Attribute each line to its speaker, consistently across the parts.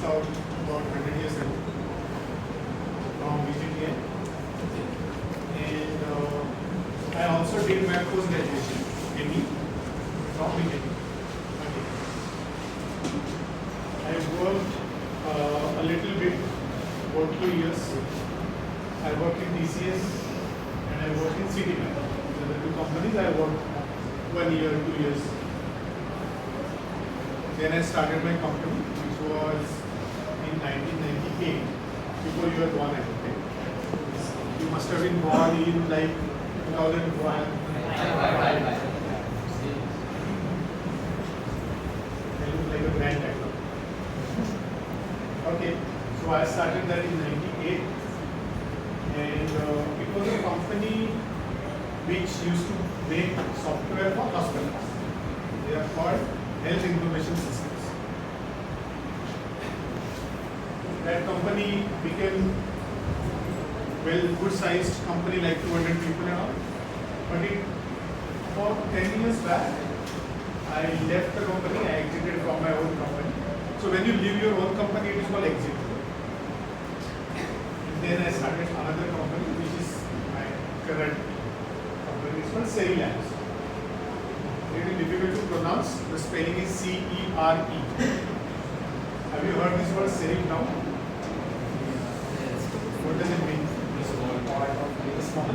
Speaker 1: passed out about 100 years ago from VGTN. And I also did my post-graduation, ME, from VGTN. Okay. I worked a little bit, about 2 years. I worked in TCS and I worked in Citibank. So the two companies I worked 1 year, 2 years. Then I started my company, which was in 1998, before you were born, I think. You must have been born in like 2001. I look like a granddad. Okay, so I started that in 98, and it was a company which used to make software for hospitals. They are called health information systems. That company became good sized company, like 200 people and all. But for 10 years back, I left the company, I exited from my own company. So when you leave your own company, it is called exit. And then I started another company, which is my current company. It's called FrCRCE Labs. Really difficult to pronounce. The spelling is C-E-R-E. Have you heard this word FrCRCE now? What does it mean? Small.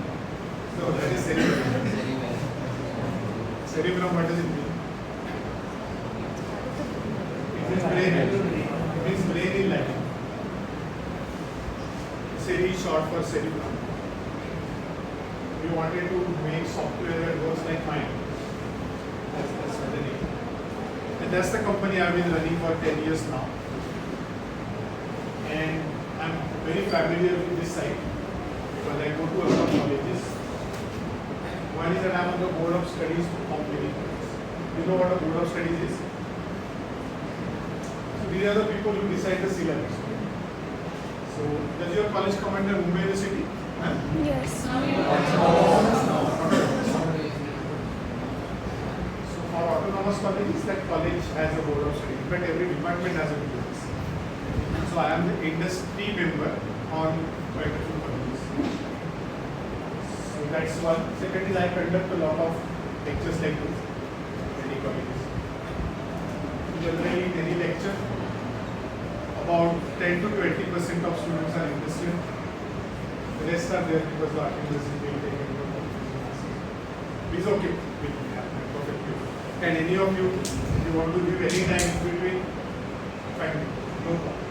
Speaker 1: No, that is cerebrum. Cerebrum, what does it mean? It means brain. It means brain in Latin. FrCRCE short for cerebrum. We wanted to make software that works like mine. That's the name. And that's the company I've been running for 10 years now. And I'm very familiar with this site because I go to a lot of colleges. One is that I'm on the board of studies of many colleges. You know what a board of studies is? So these are the people who decide the syllabus. So does your college come under Mumbai University? Huh?
Speaker 2: Yes.
Speaker 1: For autonomous colleges, that college has a board of studies, but every department has a board. So I am the industry member on quite a few colleges. So that's one. Second is I conduct a lot of lectures like this in many colleges. Generally in any lecture, about 10 to 20% of students are interested. The rest are there because the attendance is being taken from the classes. It's okay. And any of you, if you want to give any time in between, fine, no problem.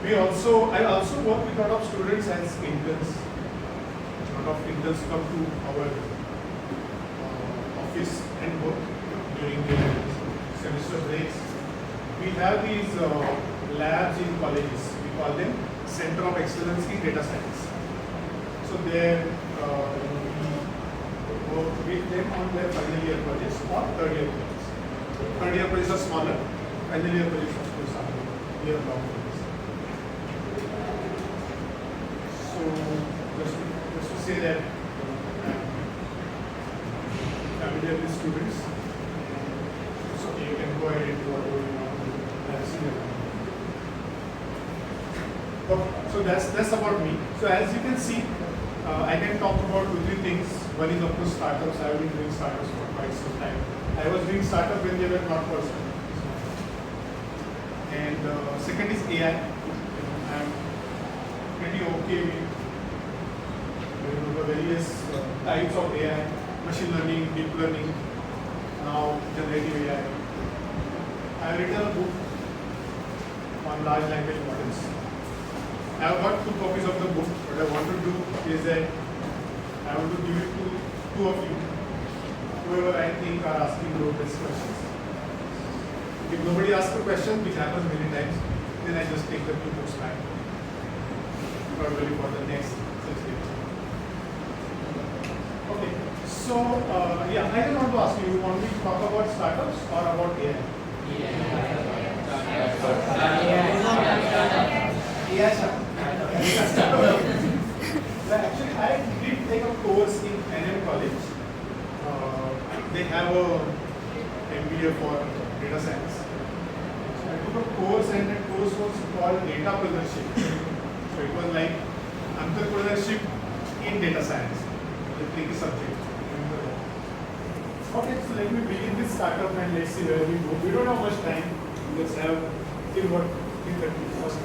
Speaker 1: I also work with a lot of students as interns. A lot of interns come to our office and work during their semester breaks. We have these labs in colleges. We call them Center of Excellence in Data Science. So there work with them on their final year projects or third year projects. Third year projects are smaller, final year projects of course are year long projects. So just to say that I'm familiar with students, so you can go ahead and do whatever you want to do. Okay, so that's about me. So as you can see, I can talk about 2-3 things. One is of course startups. I have been doing startups for quite some time. I was doing startup when they were not possible. And second is AI. I'm pretty okay with the various types of AI, machine learning, deep learning, now generative AI. I have written a book on large language models. I have got 2 copies of the book. What I want to do is that I want to give it to 2 of you, whoever I think are asking those best questions. If nobody asks a question, which happens many times, then I just take the 2 books back, probably for the next 6 days. Okay, so yeah, I just want to ask you, you want me to talk about startups or about AI? Actually, I did take a course in NM College. They have a MBA for data science. took a course, and that course was called Entrepreneurship. So it was like entrepreneurship in data science, the tricky subject. Okay, so let me begin this startup and let's see where we go. We don't have much time. Let's have till what 3:30 first.